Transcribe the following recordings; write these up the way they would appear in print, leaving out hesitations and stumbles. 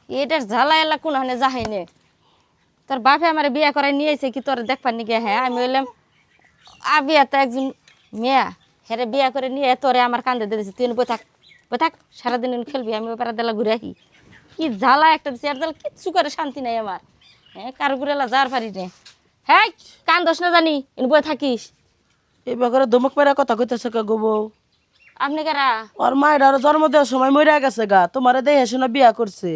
এটার জ্বালা এলা কোন হানে যাহাইনে তোর বাপে আমার বিয়া করাই নিয়েছে কি তোর দেখবার নাকি হ্যাঁ আমি বললাম বিয়া তো একজন মেয়া হেরে বিয়া করে নিয়ে তোরে আমার কান্দে দিয়েছে তুই বই থাক সারাদিন খেলবি আমি ওই পাড়া দেলা ঘুরে আসি কি জ্বালা একটা দিচ্ছে আর জ্বালা কিচ্ছু করে শান্তি নাই আমার হ্যাঁ কারো ঘুরেলা যার পারি নে হ্যাঁ কান্দোস না জানি বই থাকিস এই বাগরে ধমক মেরা কথা কইতেছে কে গো বউ আপনি কারা ওর মায়ের আর জন্ম দেওয়ার সময় মরে গেছে গা তোমারে দেখে শুনে বিয়া করছে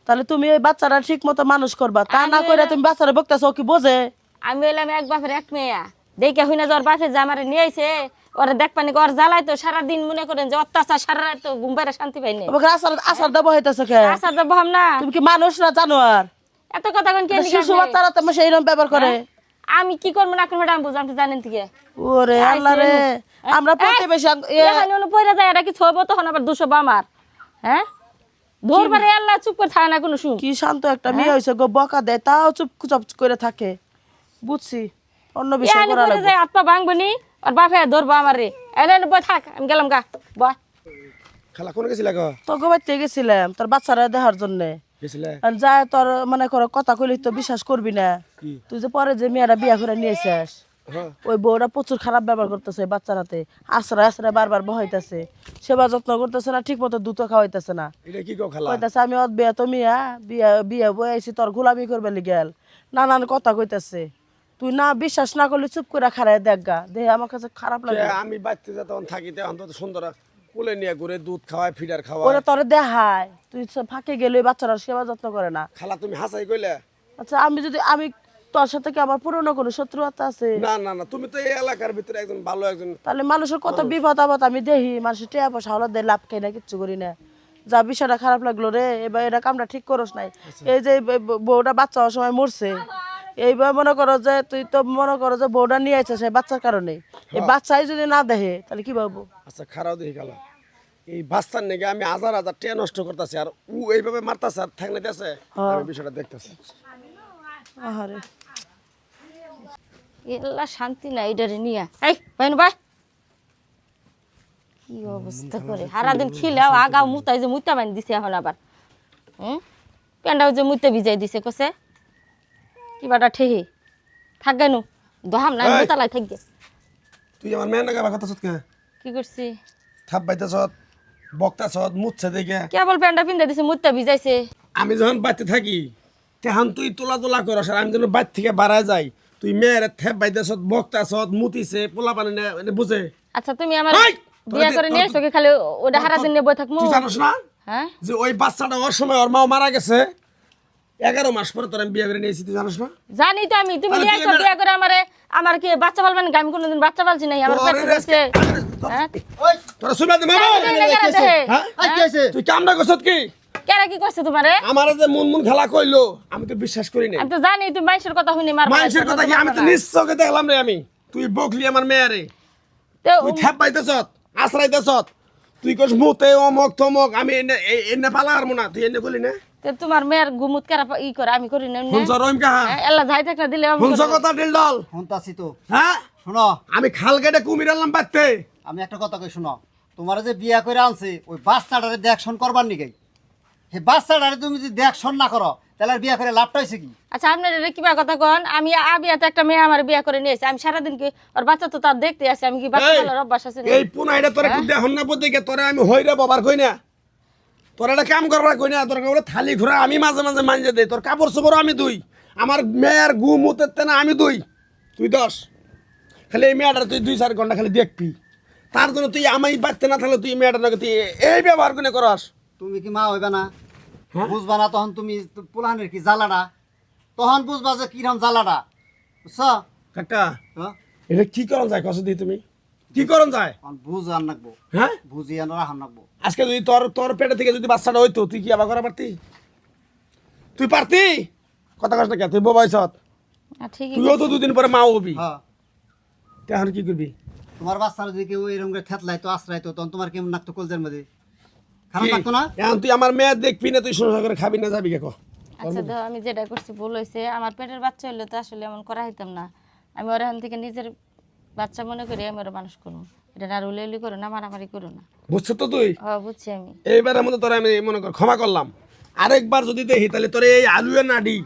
তাহলে তুমি এই বাচ্চারা ঠিক মতো মানুষ করবা তা না করে তুমি বাচ্চারা বকতেছো কি বোঝে আমি বললাম এক বাপের এক মেয়া দেখে হই না যে ওর বাপে যে আমার নিয়ে আইছে ওরা দেখ পানি ওর জ্বালাই তো সারাদিন মনে করেন যে অত্যাচার সারা রাত তো ঘুম পাইরা শান্তি পাইনি তোমাকে আসার আসার দেবো হইতেছে কে আসার তো বহাম না তুমি কি মানুষ না জানোয়ার এত কথা কোন কে শিশু বাচ্চারা তোমার সেইরকম ব্যবহার করে আমি কি করবো না করবো আমি বুঝলাম জানেন থেকে ওরে আল্লাহ রে আমরা প্রতিবেশী এখানে পয়রা যায় এটা কি ছবো তখন আবার 200 আমার হ্যাঁ ধরবারে আল্লাহ চুপ করে থাকে না কোনো শুন কি শান্ত একটা মেয়ে হয়েছে গো বকা দেয় তাও চুপ চুপ করে থাকে বুঝছি অন্য বিষয় করা লাগবে যায় হাত পা ভাঙবনি আর বাপে ধরবো আমারে এনে বই থাক আমি গেলাম গা বয় খালা কোন গেছিলা গো তো গোবাইতে গেছিলাম তোর বাচ্চারা দেখার জন্য গেছিলা আর যায় তোর মনে করো কথা কইলে তো বিশ্বাস করবি না তুই যে পরে যে মেয়েরা বিয়া করে নিয়েছিস ওই বউরা প্রচুর খারাপ ব্যবহার করতেছে বাচ্চারাতে আশ্রয় আশ্রয় বারবার বহাইতেছে সেবা যত্ন করতেছে না ঠিক মতো দুধ খাওয়াইতেছে না এটা কি গো খালা কইতাছে আমি অত বিয়া তো মিয়া বিয়া বিয়া বই আইছি তোর গোলামি করবে গেল নানান কথা কইতাছে তুই না বিশ্বাস না করলে চুপ করে খারায় দেখ গা দেখে আমার কাছে খারাপ লাগে আমি বাচ্চা যখন থাকি তখন তো সুন্দর কোলে নিয়ে ঘুরে দুধ খাওয়ায় ফিডার খাওয়ায় ওরা তোরে দেখায় তুই ফাঁকে গেলে বাচ্চারা সেবা যত্ন করে না খালা তুমি হাসাই কইলে আচ্ছা আমি তোর সাথে কি আমার পুরনো কোনো শত্রুতা আছে না না না তুমি তো এই এলাকার ভিতরে একজন ভালো একজন তাহলে মানুষের কত বিপদ আপদ আমি দেখি মানুষের টেয়া পয়সা হলো দেয় লাভ খাই না কিচ্ছু করি না যা বিষয়টা খারাপ লাগলো রে এবার এটা কামটা ঠিক করস নাই এই যে বউটা বাচ্চা হওয়ার সময় মরছে এইবার মনে করো যে তুই তো মনে করো যে বউটা নিয়ে আইছে সেই বাচ্চার কারণে এই বাচ্চাই যদি না দেখে তাহলে কি ভাববো আচ্ছা খারাপ দেখি খালা এই বাচ্চার নাকি আমি হাজার হাজার টিয়া নষ্ট করতেছি আর ও এইভাবে মারতাছে আর ঠ্যাং নাইতেছে আমি বিষয়টা দেখতেছি আহারে এলা শান্তি নাই এটারে নিয়া এই বাইন ভাই কি অবস্থা করে সারাদিন খিলাও আগাও মুতাই যে মুতা বান দিছে এখন আবার প্যান্ডাও যে মুতে ভিজাই দিছে কসে কিবাটা ঠেহি থাক গেনু দহাম না মুতালাই থাক গে তুই আমার মেয়ে নাকি কথা সৎ কি করছি থাপ বাইতেছত বক্তাছত মুচ্ছে দেখে কেবল প্যান্ডা পিন্দা দিছে মুতা ভিজাইছে আমি যখন বাড়িতে থাকি তখন তুই তোলা তোলা করস আর আমি যখন বাড়ি থেকে বাড়ায় যাই তুই মেয়ের থেপ বাইতেছত বক্তাছত মুতিছে পোলা পানি না বুঝে আচ্ছা তুমি আমার বিয়া করে নিয়ে এসো কি খালি ওটা সারাদিন নিয়ে বই থাকমু তুই জানোস না হ্যাঁ যে ওই বাচ্চাটা ওর সময় ওর মা মারা গেছে 11 মাস পরে তোর আমি বিয়ে করে নিয়েছি তুই জানোস না জানি তো আমি তুমি নিয়ে এসো বিয়া করে আমার কি বাচ্চা পালবেন আমি কোনোদিন বাচ্চা পালছি নাই আমার পেটে বসে হ্যাঁ তোরা শুনবা দে মামা তুই কামটা করছত কি কেরা কি কইছে তোমারে আমার যে মুন খেলা কইলো আমি তো বিশ্বাস করি না আমি তো জানি তুমি মানুষের কথা শুনি মার মানুষের কথা কি আমি তো নিশ্চয়কে দেখলাম রে আমি তুই বকলি আমার মেয়ারে তো তুই থেপ পাইতেছত আশ্রাইতেছত তুই কস মুতে অমক থমক আমি এনে পালা আর না তুই এনে বলি না তোমার মেয়ের গুমুত কেরা ই করে আমি করি না হুনছ রইম কাহা এলা যাই থাক না দিলে আমি হুনছ কথা ডিল দল শুনতাছি তো হ্যাঁ শোনো আমি খাল কেটে কুমির আনলাম বাড়তে আমি একটা কথা কই শোনো তোমার যে বিয়া করে আনছে ওই বাচ্চাটারে দেখশন করবার নিকে সেই বাচ্চাটারে তুমি যদি দেখশন না করো তাহলে আর বিয়া করে লাভটা হইছে কি আচ্ছা আপনার এটা কিবা কথা কন আমি আবিয়াতে একটা মেয়ে আমার বিয়া করে নিয়েছি আমি সারাদিন কি ওর বাচ্চা তো তার দেখতে আসি আমি কি বাচ্চা পালার অভ্যাস আছে এই পুনাইটা তোরে একটু দেখন না বলতে গে তোরে আমি হইরে বাবার কই না তোর একটা কাম করবার কই না তোর কাপড় থালি ঘুরা আমি মাঝে মাঝে মাঞ্জে দেই তোর কাপড় চোপড় আমি দুই আমার মেয়ের গু মুতেতে না আমি দুই তুই 10 খালি এই মেয়েটার তুই 2-4 ঘন্টা খালি দেখবি তার জন্য তুই আমি বাড়তে না থাকলে তুই মেয়েটার নাকি তুই এই ব্যবহার করে করস তুমি কি মা হইবা না বুঝবা না তখন তুমি পুলানের কি জ্বালাটা তখন বুঝবা যে কিরম জ্বালাটা বুঝছ কাকা এটা কি করন যায় কষ্ট দি তুমি কি করন যায় বুঝ আন রাখবো হ্যাঁ বুঝি আন রাখান রাখবো আজকে যদি তোর পেটে থেকে যদি বাচ্চাটা হইতো তুই কি আবার করা পারতি তুই পারতি কথা কষ্ট কে তুই বয়সত ঠিকই তুইও তো 2 দিন পরে মা হবি হ্যাঁ এখন কি করবি তোমার বাচ্চারা যদি কেউ এরকম করে থেতলাইতো আশ্রাইতো তখন তোমার কেমন লাগতো কলজের মধ্যে খারাপ লাগতো না এখন তুই আমার মেয়ে দেখবি না তুই সংসার করে খাবি না যাবি কে আচ্ছা তো আমি যেটা করছি ভুল হয়েছে আমার পেটের বাচ্চা হইলে তো আসলে এমন করা হইতাম না আমি ওর এখান থেকে নিজের বাচ্চা মনে করি আমি ওরা মানুষ করবো এটা না রুলেলি করো না মারামারি করো না বুঝছো তো তুই হ্যাঁ বুঝছি আমি এইবারের মধ্যে তোরা আমি মনে কর ক্ষমা করলাম আরেকবার যদি দেখি তাহলে তোর এই আলুয়ে নাডি